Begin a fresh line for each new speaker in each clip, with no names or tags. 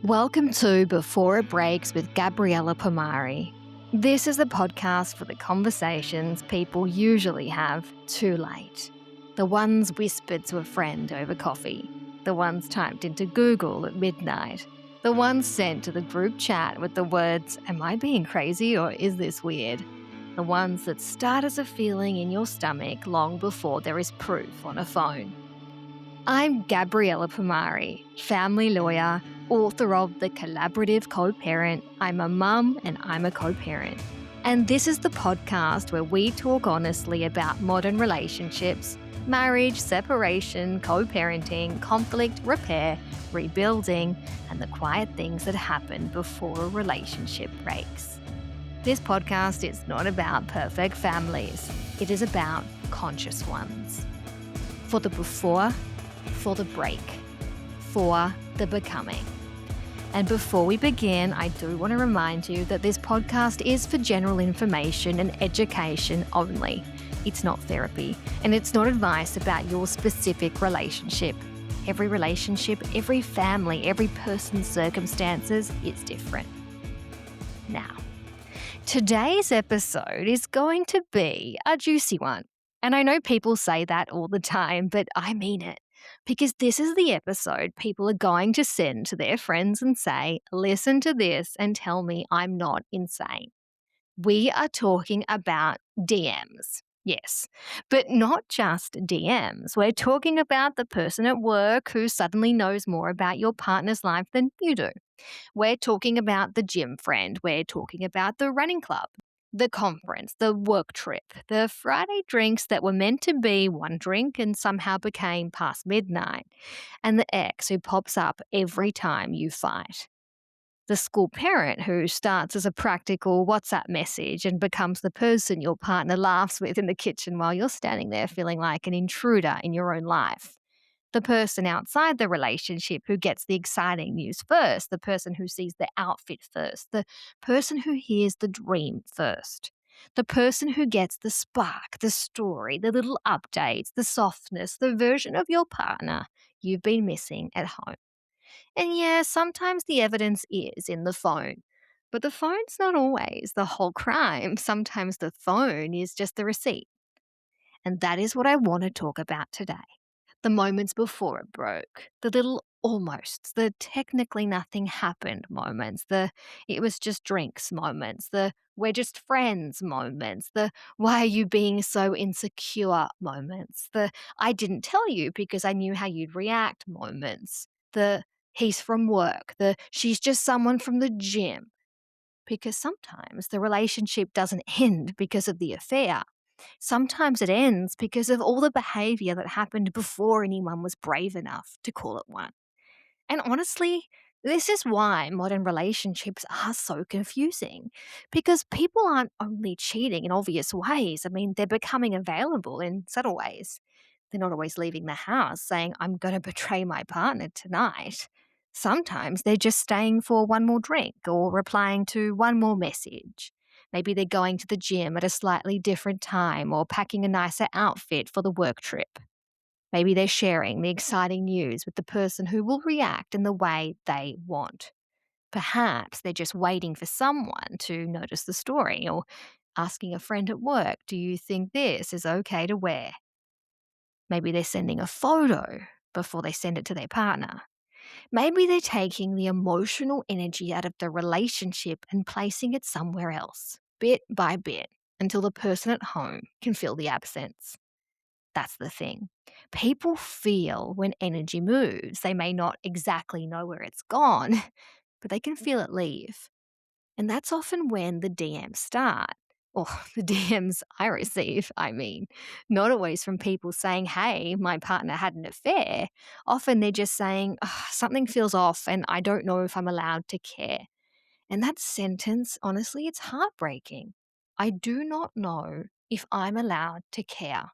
Welcome to Before It Breaks with Gabriella Pomari. This is the podcast for the conversations people usually have too late. The ones whispered to a friend over coffee. The ones typed into Google at midnight. The ones sent to the group chat with the words, "Am I being crazy or is this weird?" The ones that start as a feeling in your stomach long before there is proof on a phone. I'm Gabriella Pomari, family lawyer, author of The Collaborative Co-Parent. I'm a mum and I'm a co-parent. And this is the podcast where we talk honestly about modern relationships, marriage, separation, co-parenting, conflict, repair, rebuilding, and the quiet things that happen before a relationship breaks. This podcast is not about perfect families. It is about conscious ones. For the before, for the break, for the becoming. And before we begin, I do want to remind you that this podcast is for general information and education only. It's not therapy, and it's not advice about your specific relationship. Every relationship, every family, every person's circumstances is different. Now, today's episode is going to be a juicy one. And I know people say that all the time, but I mean it. Because this is the episode people are going to send to their friends and say, "Listen to this and tell me I'm not insane." We are talking about DMs. Yes, but not just DMs. We're talking about the person at work who suddenly knows more about your partner's life than you do. We're talking about the gym friend. We're talking about the running club, the conference, the work trip, the Friday drinks that were meant to be one drink and somehow became past midnight, and the ex who pops up every time you fight. The school parent who starts as a practical WhatsApp message and becomes the person your partner laughs with in the kitchen while you're standing there feeling like an intruder in your own life. The person outside the relationship who gets the exciting news first, the person who sees the outfit first, the person who hears the dream first, the person who gets the spark, the story, the little updates, the softness, the version of your partner you've been missing at home. And yeah, sometimes the evidence is in the phone, but the phone's not always the whole crime. Sometimes the phone is just the receipt. And that is what I want to talk about today. The moments before it broke, the little almosts, the technically nothing happened moments, the it was just drinks moments, the we're just friends moments, the why are you being so insecure moments, the I didn't tell you because I knew how you'd react moments, the he's from work, the she's just someone from the gym. Because sometimes the relationship doesn't end because of the affair. Sometimes it ends because of all the behavior that happened before anyone was brave enough to call it one. And honestly, this is why modern relationships are so confusing. Because people aren't only cheating in obvious ways, they're becoming available in subtle ways. They're not always leaving the house saying, "I'm going to betray my partner tonight." Sometimes they're just staying for one more drink or replying to one more message. Maybe they're going to the gym at a slightly different time or packing a nicer outfit for the work trip. Maybe they're sharing the exciting news with the person who will react in the way they want. Perhaps they're just waiting for someone to notice the story or asking a friend at work, "Do you think this is okay to wear?" Maybe they're sending a photo before they send it to their partner. Maybe they're taking the emotional energy out of the relationship and placing it somewhere else, bit by bit, until the person at home can feel the absence. That's the thing. People feel when energy moves. They may not exactly know where it's gone, but they can feel it leave. And that's often when the DMs start. Or the DMs I receive, Not always from people saying, "Hey, my partner had an affair." Often they're just saying, "Ugh, something feels off and I don't know if I'm allowed to care." And that sentence, honestly, it's heartbreaking. I do not know if I'm allowed to care.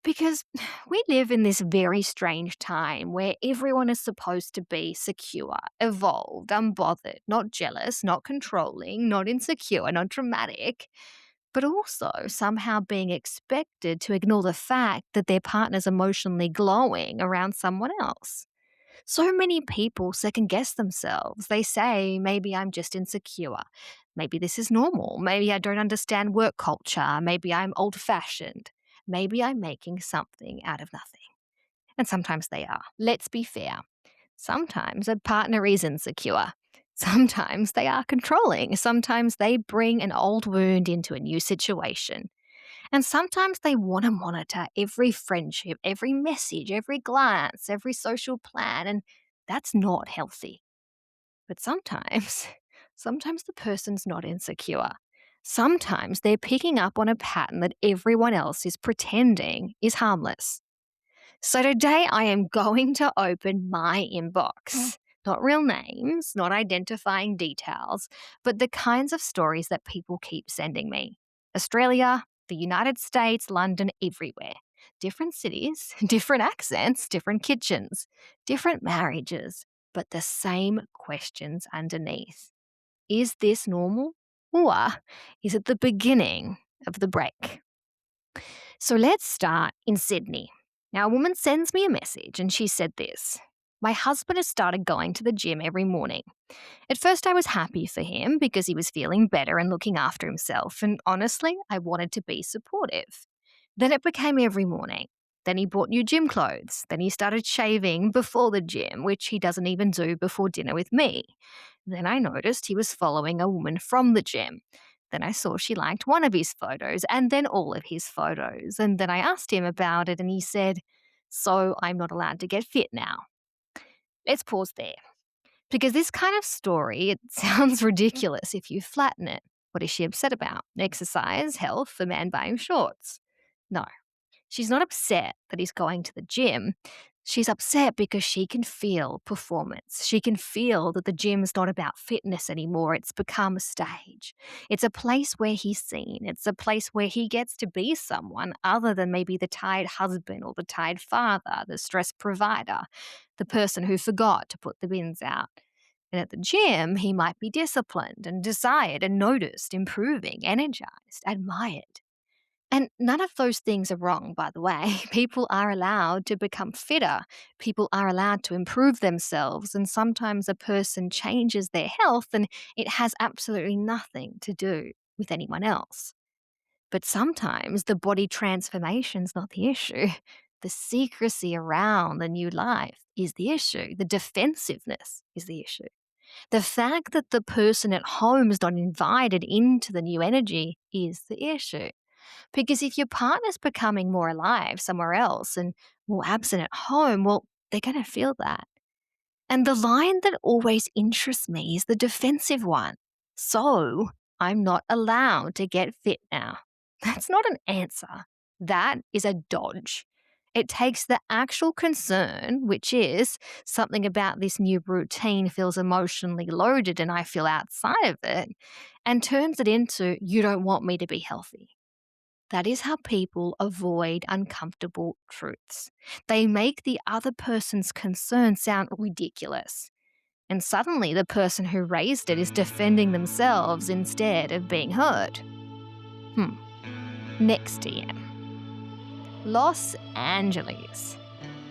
Because we live in this very strange time where everyone is supposed to be secure, evolved, unbothered, not jealous, not controlling, not insecure, not dramatic, but also somehow being expected to ignore the fact that their partner's emotionally glowing around someone else. So many people second guess themselves. They say, maybe I'm just insecure. Maybe this is normal. Maybe I don't understand work culture. Maybe I'm old fashioned. Maybe I'm making something out of nothing. And sometimes they are. Let's be fair. Sometimes a partner is insecure. Sometimes they are controlling. Sometimes they bring an old wound into a new situation. And sometimes they want to monitor every friendship, every message, every glance, every social plan. And that's not healthy. But sometimes, sometimes the person's not insecure. Sometimes they're picking up on a pattern that everyone else is pretending is harmless. So today I am going to open my inbox. Not real names, not identifying details, but the kinds of stories that people keep sending me. Australia, the United States, London, everywhere. Different cities, different accents, different kitchens, different marriages, but the same questions underneath. Is this normal? Or is it the beginning of the break? So let's start in Sydney. Now, a woman sends me a message and she said this. My husband has started going to the gym every morning. At first, I was happy for him because he was feeling better and looking after himself, and honestly, I wanted to be supportive. Then it became every morning. Then he bought new gym clothes. Then he started shaving before the gym, which he doesn't even do before dinner with me. Then I noticed he was following a woman from the gym. Then I saw she liked one of his photos and then all of his photos. And then I asked him about it and he said, so I'm not allowed to get fit now. Let's pause there. Because this kind of story, it sounds ridiculous if you flatten it. What is she upset about? Exercise, health, the man buying shorts? No, she's not upset that he's going to the gym. She's upset because she can feel performance. She can feel that the gym's not about fitness anymore. It's become a stage. It's a place where he's seen. It's a place where he gets to be someone other than maybe the tired husband or the tired father, the stressed provider, the person who forgot to put the bins out. And at the gym, he might be disciplined and desired and noticed, improving, energized, admired. And none of those things are wrong, by the way. People are allowed to become fitter. People are allowed to improve themselves. And sometimes a person changes their health and it has absolutely nothing to do with anyone else. But sometimes the body transformation's not the issue. The secrecy around the new life is the issue. The defensiveness is the issue. The fact that the person at home is not invited into the new energy is the issue. Because if your partner's becoming more alive somewhere else and more absent at home, well, they're going to feel that. And the line that always interests me is the defensive one. So I'm not allowed to get fit now. That's not an answer. That is a dodge. It takes the actual concern, which is something about this new routine feels emotionally loaded and I feel outside of it, and turns it into, you don't want me to be healthy. That is how people avoid uncomfortable truths. They make the other person's concern sound ridiculous. And suddenly the person who raised it is defending themselves instead of being heard. Next DM. Los Angeles.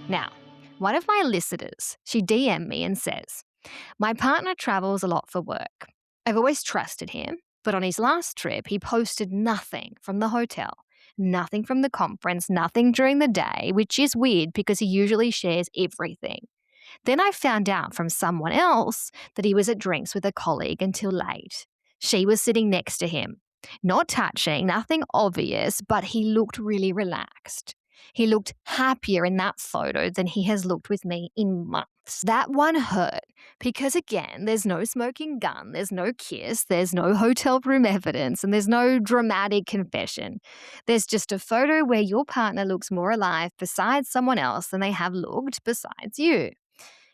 Now, one of my listeners, she DM'd me and says, my partner travels a lot for work. I've always trusted him, but on his last trip, he posted nothing from the hotel, nothing from the conference, nothing during the day, which is weird because he usually shares everything. Then I found out from someone else that he was at drinks with a colleague until late. She was sitting next to him. Not touching, nothing obvious, but he looked really relaxed. He looked happier in that photo than he has looked with me in months. That one hurt because, again, there's no smoking gun, there's no kiss, there's no hotel room evidence, and there's no dramatic confession. There's just a photo where your partner looks more alive beside someone else than they have looked besides you.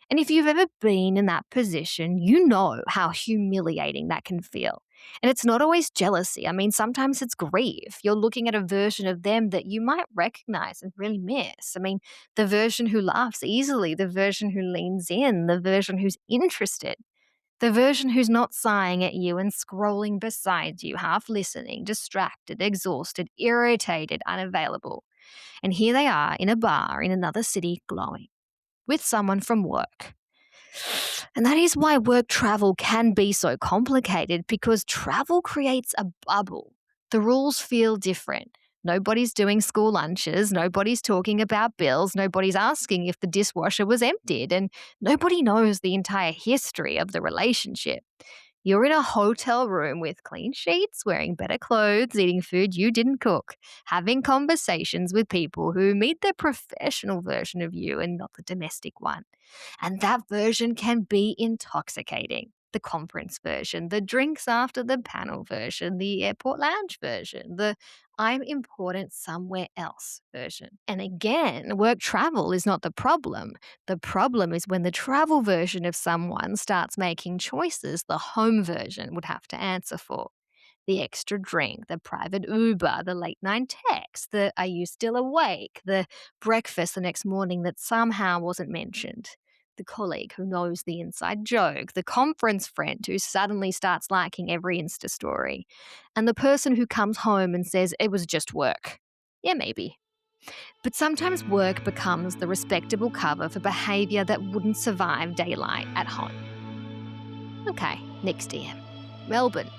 And if you've ever been in that position, you know how humiliating that can feel. And it's not always jealousy. I mean, sometimes it's grief. You're looking at a version of them that you might recognize and really miss. I mean, the version who laughs easily, the version who leans in, the version who's interested, the version who's not sighing at you and scrolling beside you, half listening, distracted, exhausted, irritated, unavailable. And here they are in a bar in another city glowing. with someone from work. And that is why work travel can be so complicated, because travel creates a bubble. The rules feel different. Nobody's doing school lunches, nobody's talking about bills, nobody's asking if the dishwasher was emptied, and nobody knows the entire history of the relationship. You're in a hotel room with clean sheets, wearing better clothes, eating food you didn't cook, having conversations with people who meet the professional version of you and not the domestic one. And that version can be intoxicating. The conference version, the drinks after the panel version, the airport lounge version, the I'm important somewhere else version. And again, work travel is not the problem. The problem is when the travel version of someone starts making choices the home version would have to answer for. The extra drink, the private Uber, the late night text, the are you still awake, the breakfast the next morning that somehow wasn't mentioned, the colleague who knows the inside joke, the conference friend who suddenly starts liking every Insta story, and the person who comes home and says it was just work. Yeah, maybe. But sometimes work becomes the respectable cover for behaviour that wouldn't survive daylight at home. Okay, next DM. Melbourne.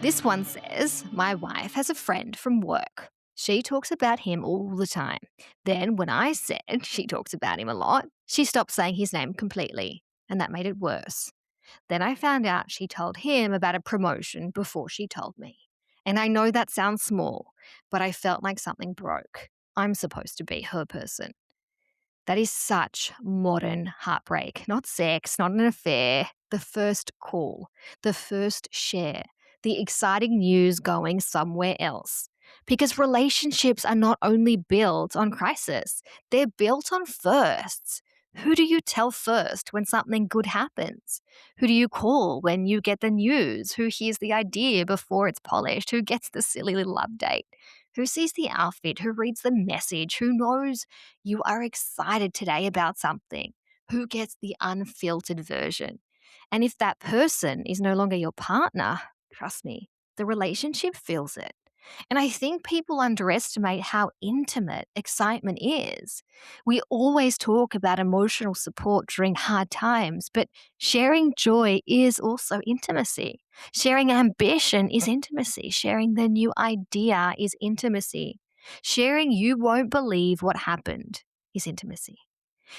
This one says, my wife has a friend from work. She talks about him all the time. Then, when I said she talks about him a lot, she stopped saying his name completely, and that made it worse. Then I found out she told him about a promotion before she told me. And I know that sounds small, but I felt like something broke. I'm supposed to be her person. That is such modern heartbreak. Not sex, not an affair. The first call, the first share, the exciting news going somewhere else. Because relationships are not only built on crisis, they're built on firsts. Who do you tell first when something good happens? Who do you call when you get the news? Who hears the idea before it's polished? Who gets the silly little update? Who sees the outfit? Who reads the message? Who knows you are excited today about something? Who gets the unfiltered version? And if that person is no longer your partner, trust me, the relationship feels it. And I think people underestimate how intimate excitement is. We always talk about emotional support during hard times, but sharing joy is also intimacy. Sharing ambition is intimacy. Sharing the new idea is intimacy. Sharing you won't believe what happened is intimacy.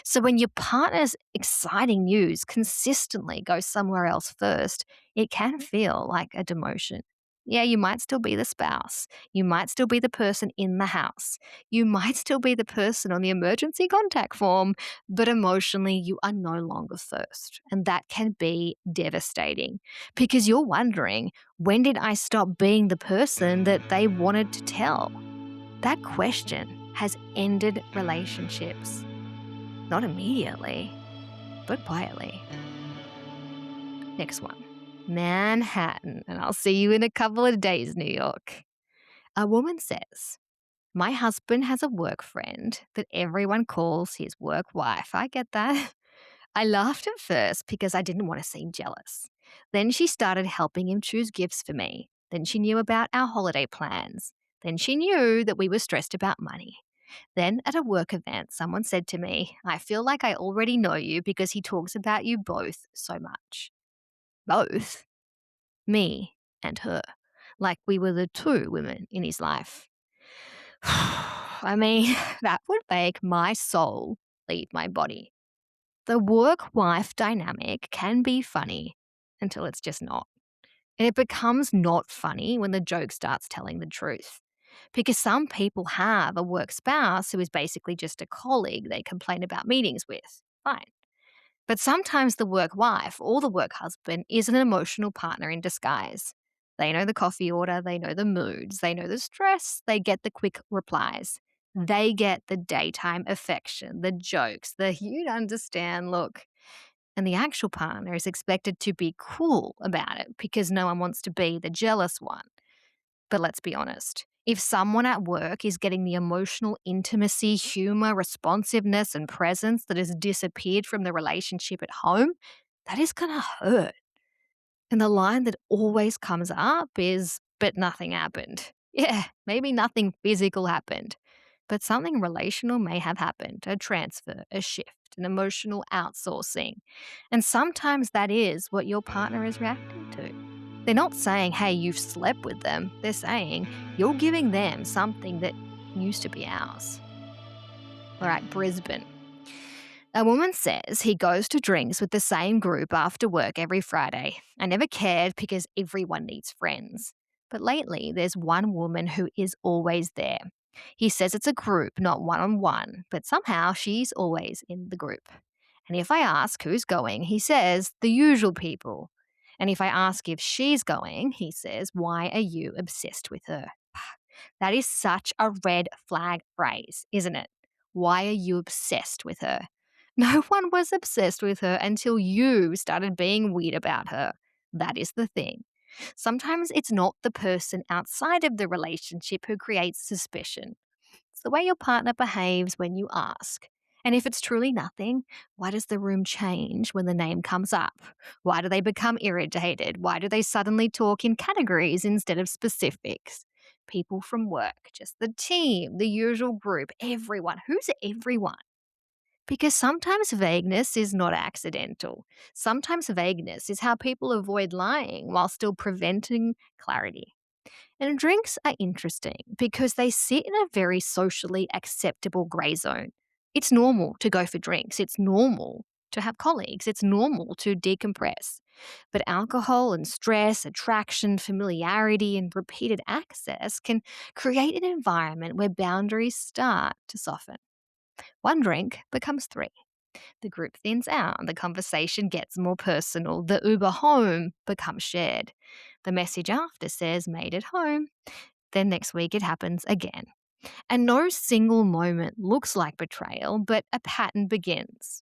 So when your partner's exciting news consistently goes somewhere else first, it can feel like a demotion. Yeah, you might still be the spouse. You might still be the person in the house. You might still be the person on the emergency contact form, but emotionally, you are no longer first. And that can be devastating because you're wondering, when did I stop being the person that they wanted to tell? That question has ended relationships. Not immediately, but quietly. Next one. Manhattan, and I'll see you in a couple of days, New York. A woman says, my husband has a work friend that everyone calls his work wife. I get that. I laughed at first because I didn't want to seem jealous. Then she started helping him choose gifts for me. Then she knew about our holiday plans. Then she knew that we were stressed about money. Then at a work event, someone said to me, I feel like I already know you because he talks about you both so much. Both? Me and her. Like we were the two women in his life. I mean, that would make my soul leave my body. The work wife dynamic can be funny until it's just not. And it becomes not funny when the joke starts telling the truth. Because some people have a work spouse who is basically just a colleague they complain about meetings with. Fine. But sometimes the work wife or the work husband is an emotional partner in disguise. They know the coffee order, they know the moods, they know the stress, they get the quick replies. They get the daytime affection, the jokes, the you'd understand look. And the actual partner is expected to be cool about it because no one wants to be the jealous one. But let's be honest. If someone at work is getting the emotional intimacy, humor, responsiveness, and presence that has disappeared from the relationship at home, that is going to hurt. And the line that always comes up is, but nothing happened. Yeah, maybe nothing physical happened, but something relational may have happened, a transfer, a shift. shift and emotional outsourcing. And sometimes that is what your partner is reacting to. They're not saying, hey, you've slept with them. They're saying, you're giving them something that used to be ours. All right, Brisbane. A woman says he goes to drinks with the same group after work every Friday. I never cared because everyone needs friends. But lately, there's one woman who is always there. He says it's a group, not one on one, but somehow she's always in the group. And if I ask who's going, he says the usual people. And if I ask if she's going, he says, why are you obsessed with her? That is such a red flag phrase, isn't it? Why are you obsessed with her? No one was obsessed with her until you started being weird about her. That is the thing. Sometimes it's not the person outside of the relationship who creates suspicion. It's the way your partner behaves when you ask. And if it's truly nothing, why does the room change when the name comes up? Why do they become irritated? Why do they suddenly talk in categories instead of specifics? People from work, just the team, the usual group, everyone. Who's everyone? Because sometimes vagueness is not accidental. Sometimes vagueness is how people avoid lying while still preventing clarity. And drinks are interesting because they sit in a very socially acceptable grey zone. It's normal to go for drinks. It's normal to have colleagues. It's normal to decompress. But alcohol and stress, attraction, familiarity, and repeated access can create an environment where boundaries start to soften. One drink becomes three. The group thins out, the conversation gets more personal, the Uber home becomes shared. The message after says, made it home. Then next week it happens again. And no single moment looks like betrayal, but a pattern begins.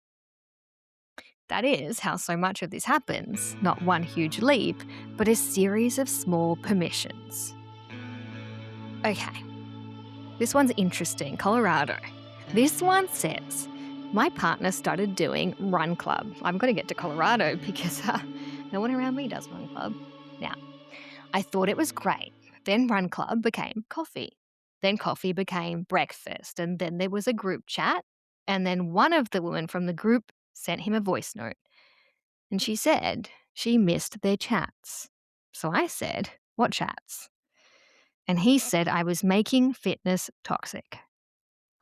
That is how so much of this happens, not one huge leap, but a series of small permissions. Okay, this one's interesting, Colorado. This one says, my partner started doing Run Club. I'm going to get to Colorado because no one around me does Run Club. Now, I thought it was great. Then Run Club became coffee. Then coffee became breakfast. And then there was a group chat. And then one of the women from the group sent him a voice note. And she said she missed their chats. So I said, what chats? And he said I was making fitness toxic.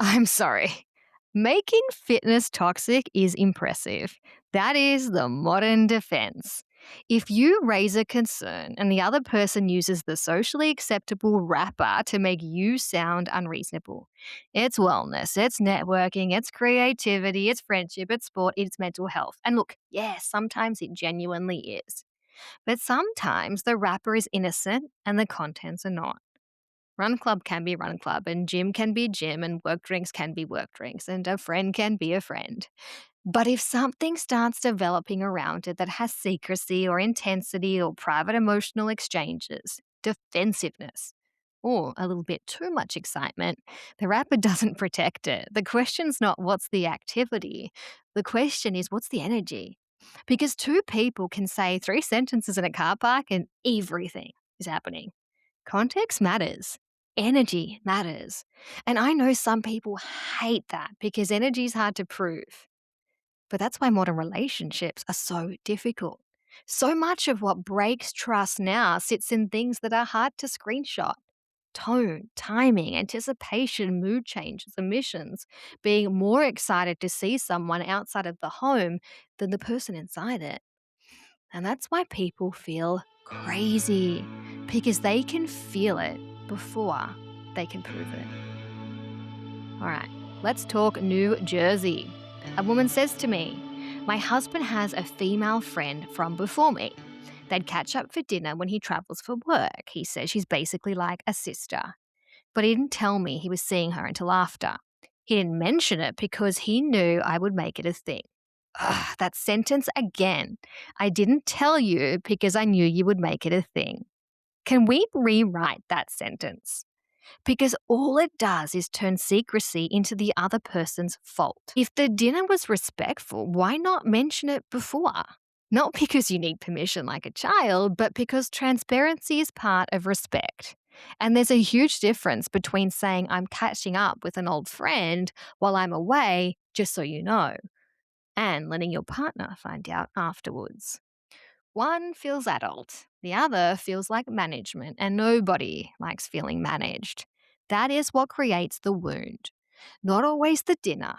I'm sorry. Making fitness toxic is impressive. That is the modern defense. If you raise a concern and the other person uses the socially acceptable wrapper to make you sound unreasonable, it's wellness, it's networking, it's creativity, it's friendship, it's sport, it's mental health. And look, yes, sometimes it genuinely is. But sometimes the wrapper is innocent and the contents are not. Run club can be run club, and gym can be gym, and work drinks can be work drinks, and a friend can be a friend. But if something starts developing around it that has secrecy or intensity or private emotional exchanges, defensiveness, or a little bit too much excitement, the wrapper doesn't protect it. The question's not what's the activity. The question is what's the energy? Because two people can say three sentences in a car park and everything is happening. Context matters. Energy matters. And I know some people hate that because energy is hard to prove. But that's why modern relationships are so difficult. So much of what breaks trust now sits in things that are hard to screenshot. Tone, timing, anticipation, mood changes, emissions, being more excited to see someone outside of the home than the person inside it. And that's why people feel crazy, because they can feel it before they can prove it. All right, let's talk New Jersey. A woman says to me, my husband has a female friend from before me. They'd catch up for dinner when he travels for work. He says she's basically like a sister. But he didn't tell me he was seeing her until after. He didn't mention it because he knew I would make it a thing. Ugh, that sentence again. I didn't tell you because I knew you would make it a thing. Can we rewrite that sentence? Because all it does is turn secrecy into the other person's fault. If the dinner was respectful, why not mention it before? Not because you need permission like a child, but because transparency is part of respect. And there's a huge difference between saying I'm catching up with an old friend while I'm away, just so you know, and letting your partner find out afterwards. One feels adult, the other feels like management, and nobody likes feeling managed. That is what creates the wound. Not always the dinner,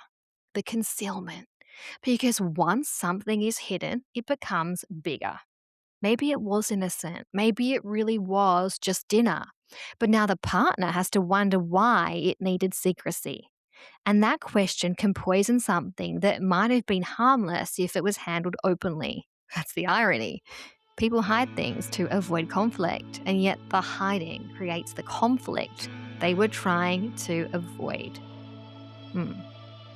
the concealment. Because once something is hidden, it becomes bigger. Maybe it was innocent. Maybe it really was just dinner. But now the partner has to wonder why it needed secrecy. And that question can poison something that might have been harmless if it was handled openly. That's the irony. People hide things to avoid conflict, and yet the hiding creates the conflict they were trying to avoid.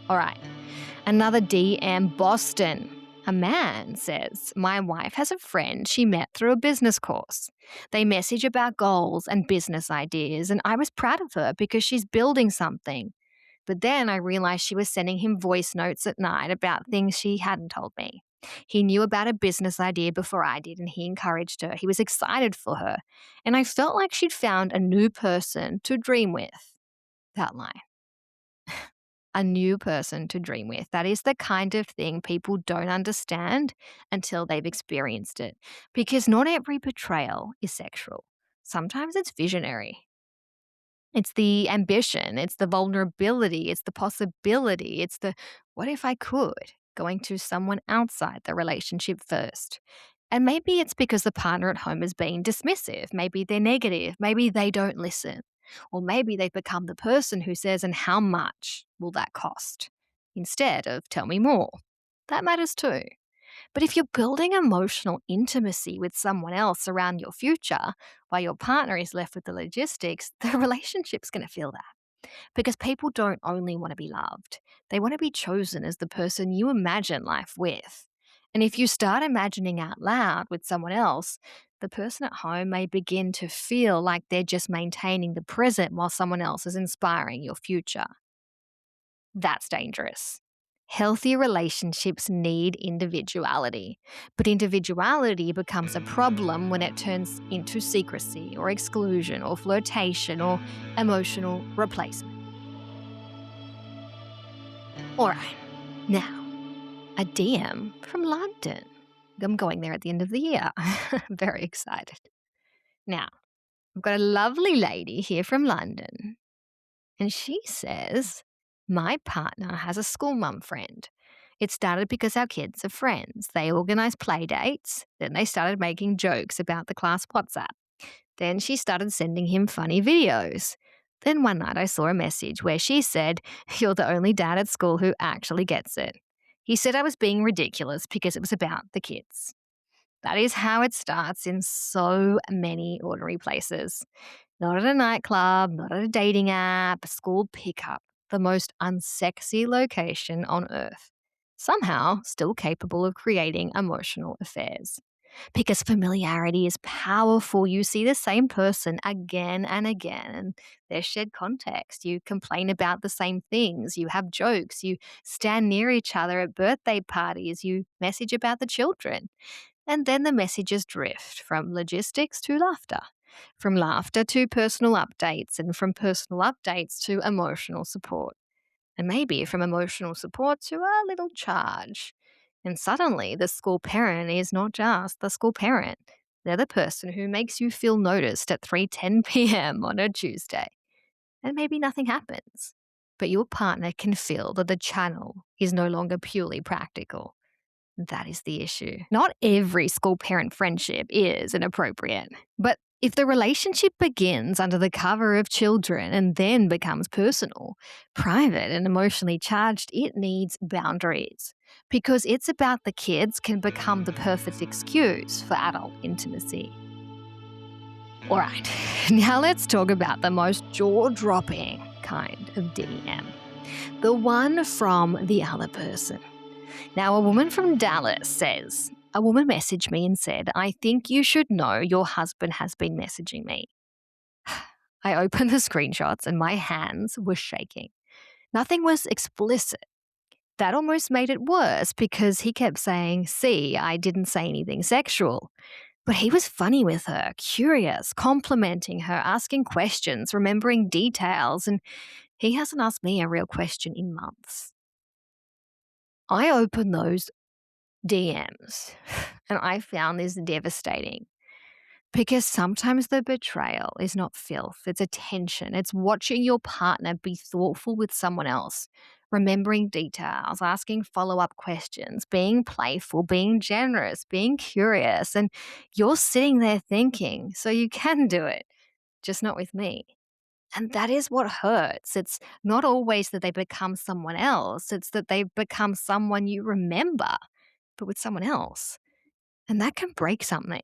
All right. Another DM, Boston. A man says, my wife has a friend she met through a business course. They message about goals and business ideas, and I was proud of her because she's building something. But then I realized she was sending him voice notes at night about things she hadn't told me. He knew about a business idea before I did, and he encouraged her. He was excited for her. And I felt like she'd found a new person to dream with. That line. A new person to dream with. That is the kind of thing people don't understand until they've experienced it. Because not every betrayal is sexual. Sometimes it's visionary. It's the ambition, it's the vulnerability, it's the possibility, it's the what if I could, going to someone outside the relationship first. And maybe it's because the partner at home is being dismissive. Maybe they're negative. Maybe they don't listen. Or maybe they've become the person who says, and how much will that cost? Instead of tell me more. That matters too. But if you're building emotional intimacy with someone else around your future while your partner is left with the logistics, the relationship's going to feel that. Because people don't only want to be loved, they want to be chosen as the person you imagine life with. And if you start imagining out loud with someone else, the person at home may begin to feel like they're just maintaining the present while someone else is inspiring your future. That's dangerous. Healthy relationships need individuality, but individuality becomes a problem when it turns into secrecy or exclusion or flirtation or emotional replacement. All right, now, a DM from London. I'm going there at the end of the year. Very excited. Now, I've got a lovely lady here from London, and she says, my partner has a school mum friend. It started because our kids are friends. They organised play dates. Then they started making jokes about the class WhatsApp. Then she started sending him funny videos. Then one night I saw a message where she said, you're the only dad at school who actually gets it. He said I was being ridiculous because it was about the kids. That is how it starts in so many ordinary places. Not at a nightclub, not at a dating app, a school pickup, the most unsexy location on earth. Somehow still capable of creating emotional affairs. Because familiarity is powerful. You see the same person again and again, and there's shared context. You complain about the same things. You have jokes. You stand near each other at birthday parties. You message about the children. And then the messages drift from logistics to laughter, from laughter to personal updates, and from personal updates to emotional support. And maybe from emotional support to a little charge. And suddenly, the school parent is not just the school parent. They're the person who makes you feel noticed at 3:10 p.m. on a Tuesday. And maybe nothing happens. But your partner can feel that the channel is no longer purely practical. That is the issue. Not every school parent friendship is inappropriate, but if the relationship begins under the cover of children and then becomes personal, private, and emotionally charged, it needs boundaries. Because it's about the kids can become the perfect excuse for adult intimacy. All right, now let's talk about the most jaw-dropping kind of DM. The one from the other person. Now, a woman from Dallas says, a woman messaged me and said, I think you should know your husband has been messaging me. I opened the screenshots and my hands were shaking. Nothing was explicit. That almost made it worse because he kept saying, see, I didn't say anything sexual. But he was funny with her, curious, complimenting her, asking questions, remembering details, and he hasn't asked me a real question in months. I open those DMs and I found this devastating because sometimes the betrayal is not filth, it's attention. It's watching your partner be thoughtful with someone else, remembering details, asking follow up questions, being playful, being generous, being curious. And you're sitting there thinking, so you can do it, just not with me. And that is what hurts. It's not always that they become someone else, it's that they become someone you remember, but with someone else. And that can break something.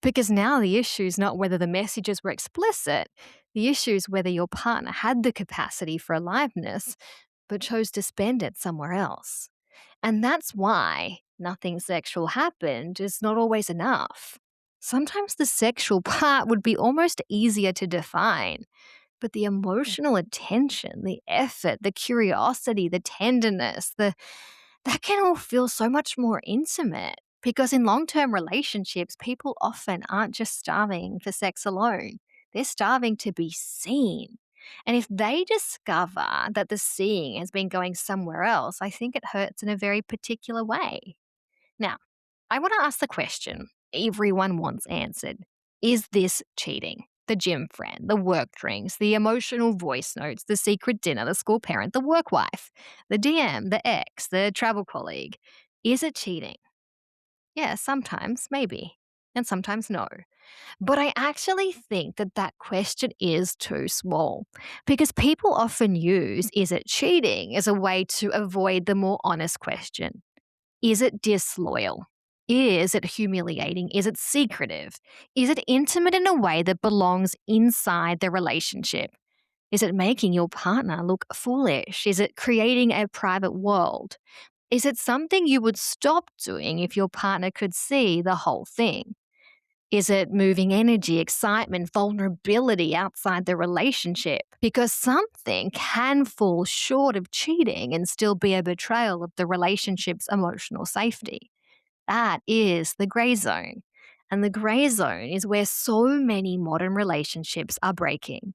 Because now the issue is not whether the messages were explicit, the issue is whether your partner had the capacity for aliveness, but chose to spend it somewhere else. And that's why nothing sexual happened is not always enough. Sometimes the sexual part would be almost easier to define, but the emotional attention, the effort, the curiosity, the tenderness, that can all feel so much more intimate. Because in long term relationships, people often aren't just starving for sex alone, they're starving to be seen. And if they discover that the seeing has been going somewhere else, I think it hurts in a very particular way. Now, I want to ask the question everyone wants answered. Is this cheating? The gym friend, the work drinks, the emotional voice notes, the secret dinner, the school parent, the work wife, the DM, the ex, the travel colleague. Is it cheating? Yeah, sometimes, maybe, and sometimes no. But I actually think that that question is too small because people often use is it cheating as a way to avoid the more honest question. Is it disloyal? Is it humiliating? Is it secretive? Is it intimate in a way that belongs inside the relationship? Is it making your partner look foolish? Is it creating a private world? Is it something you would stop doing if your partner could see the whole thing? Is it moving energy, excitement, vulnerability outside the relationship? Because something can fall short of cheating and still be a betrayal of the relationship's emotional safety. That is the gray zone. And the gray zone is where so many modern relationships are breaking.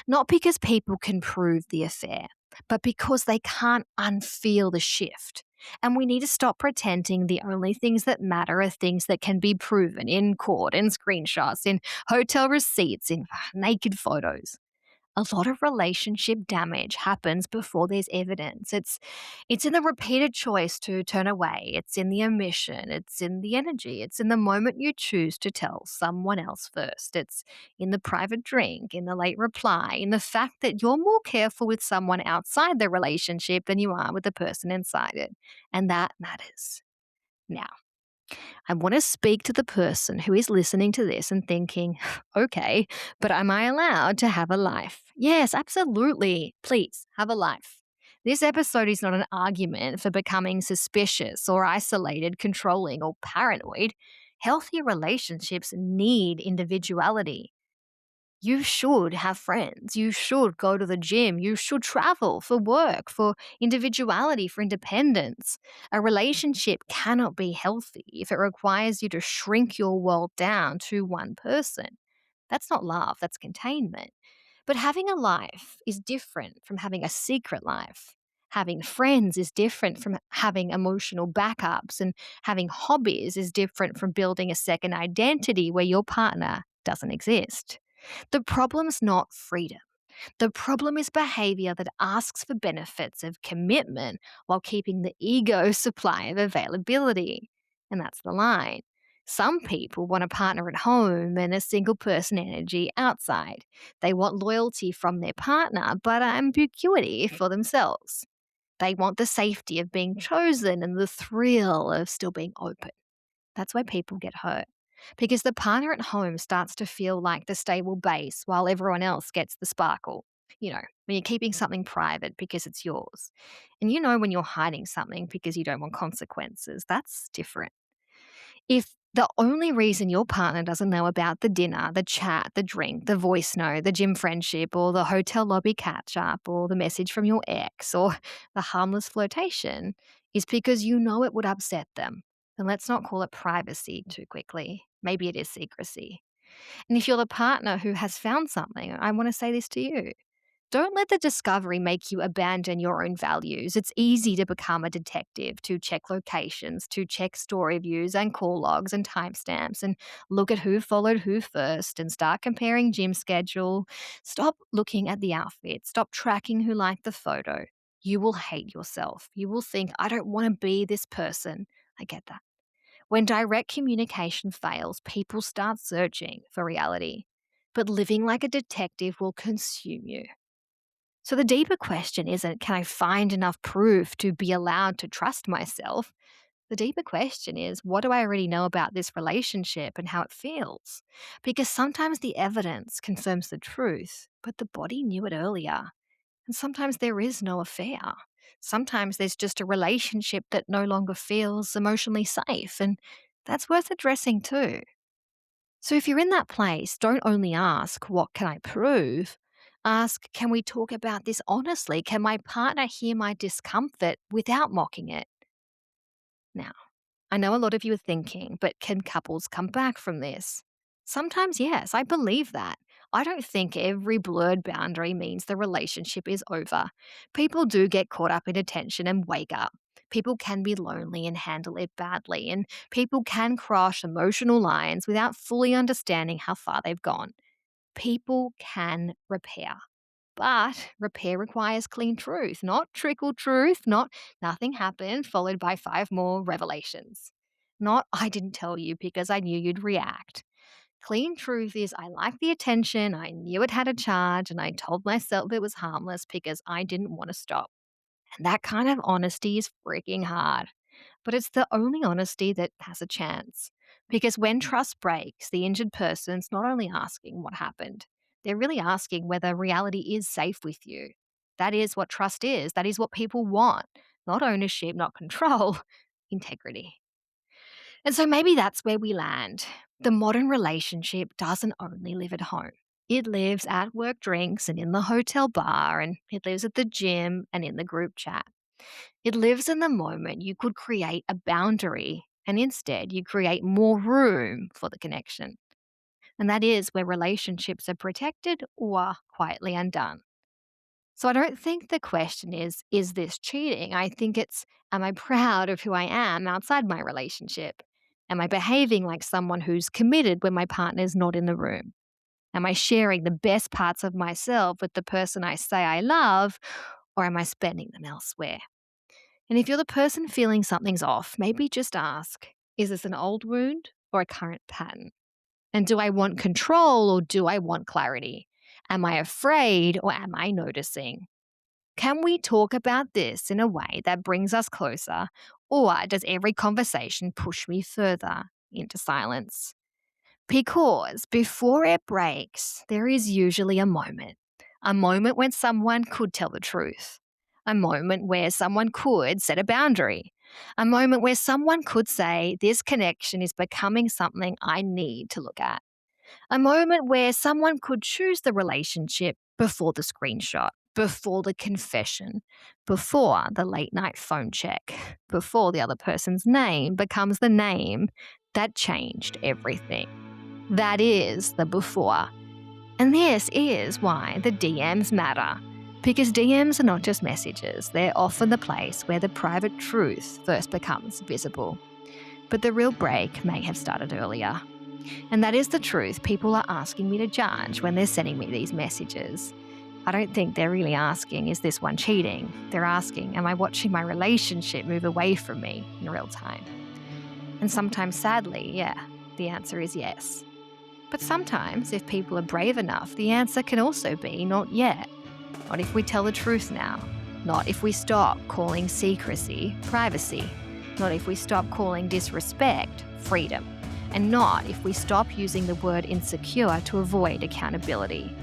Not because people can prove the affair, but because they can't unfeel the shift. And we need to stop pretending the only things that matter are things that can be proven in court, in screenshots, in hotel receipts, in naked photos. A lot of relationship damage happens before there's evidence. It's in the repeated choice to turn away. It's in the omission. It's in the energy. It's in the moment you choose to tell someone else first. It's in the private drink, in the late reply, in the fact that you're more careful with someone outside the relationship than you are with the person inside it. And that matters. Now, I want to speak to the person who is listening to this and thinking, okay, but am I allowed to have a life? Yes, absolutely. Please have a life. This episode is not an argument for becoming suspicious or isolated, controlling, or paranoid. Healthy relationships need individuality. You should have friends. You should go to the gym. You should travel for work, for individuality, for independence. A relationship cannot be healthy if it requires you to shrink your world down to one person. That's not love, that's containment. But having a life is different from having a secret life. Having friends is different from having emotional backups, and having hobbies is different from building a second identity where your partner doesn't exist. The problem's not freedom. The problem is behavior that asks for benefits of commitment while keeping the ego supply of availability. And that's the line. Some people want a partner at home and a single person energy outside. They want loyalty from their partner, but ambiguity for themselves. They want the safety of being chosen and the thrill of still being open. That's why people get hurt. Because the partner at home starts to feel like the stable base while everyone else gets the sparkle. When you're keeping something private because it's yours. And when you're hiding something because you don't want consequences. That's different. If the only reason your partner doesn't know about the dinner, the chat, the drink, the voice note, the gym friendship, or the hotel lobby catch up, or the message from your ex, or the harmless flirtation is because you know it would upset them, then let's not call it privacy too quickly. Maybe it is secrecy. And if you're the partner who has found something, I want to say this to you. Don't let the discovery make you abandon your own values. It's easy to become a detective, to check locations, to check story views and call logs and timestamps and look at who followed who first and start comparing gym schedule. Stop looking at the outfit. Stop tracking who liked the photo. You will hate yourself. You will think, I don't want to be this person. I get that. When direct communication fails, people start searching for reality. But living like a detective will consume you. So the deeper question isn't, can I find enough proof to be allowed to trust myself? The deeper question is, what do I already know about this relationship and how it feels? Because sometimes the evidence confirms the truth, but the body knew it earlier. And sometimes there is no affair. Sometimes there's just a relationship that no longer feels emotionally safe. And that's worth addressing too. So if you're in that place, don't only ask, what can I prove? Ask, can we talk about this honestly? Can my partner hear my discomfort without mocking it? Now, I know a lot of you are thinking, but can couples come back from this? Sometimes, yes, I believe that. I don't think every blurred boundary means the relationship is over. People do get caught up in attention and wake up. People can be lonely and handle it badly, and people can cross emotional lines without fully understanding how far they've gone. People can repair. But repair requires clean truth, not trickle truth, not nothing happened, followed by 5 more revelations. Not I didn't tell you because I knew you'd react. Clean truth is I liked the attention, I knew it had a charge, and I told myself it was harmless because I didn't want to stop. And that kind of honesty is freaking hard. But it's the only honesty that has a chance. Because when trust breaks, the injured person's not only asking what happened, they're really asking whether reality is safe with you. That is what trust is. That is what people want. Not ownership, not control, integrity. And so maybe that's where we land. The modern relationship doesn't only live at home. It lives at work drinks and in the hotel bar, and it lives at the gym and in the group chat. It lives in the moment you could create a boundary, and instead you create more room for the connection. And that is where relationships are protected or quietly undone. So I don't think the question is this cheating? I think it's, am I proud of who I am outside my relationship? Am I behaving like someone who's committed when my partner's not in the room? Am I sharing the best parts of myself with the person I say I love, or am I spending them elsewhere? And if you're the person feeling something's off, maybe just ask, is this an old wound or a current pattern? And do I want control or do I want clarity? Am I afraid or am I noticing? Can we talk about this in a way that brings us closer, or does every conversation push me further into silence? Because before it breaks, there is usually a moment when someone could tell the truth, a moment where someone could set a boundary, a moment where someone could say, this connection is becoming something I need to look at. A moment where someone could choose the relationship before the screenshot, before the confession, before the late night phone check, before the other person's name becomes the name that changed everything. That is the before. And this is why the DMs matter. Because DMs are not just messages, they're often the place where the private truth first becomes visible. But the real break may have started earlier. And that is the truth people are asking me to judge when they're sending me these messages. I don't think they're really asking, is this one cheating? They're asking, am I watching my relationship move away from me in real time? And sometimes, sadly, yeah, the answer is yes. But sometimes, if people are brave enough, the answer can also be not yet. Not if we tell the truth now. Not if we stop calling secrecy privacy. Not if we stop calling disrespect freedom. And not if we stop using the word insecure to avoid accountability.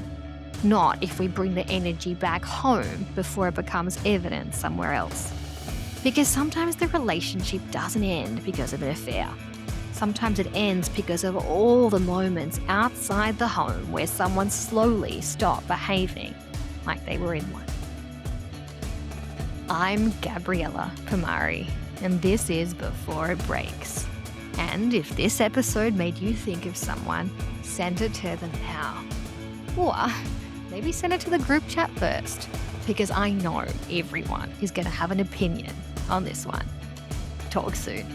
Not if we bring the energy back home before it becomes evident somewhere else. Because sometimes the relationship doesn't end because of an affair. Sometimes it ends because of all the moments outside the home where someone slowly stopped behaving like they were in one. I'm Gabriella Pomari, and this is Before It Breaks. And if this episode made you think of someone, send it to them now. Or maybe send it to the group chat first, because I know everyone is going to have an opinion on this one. Talk soon.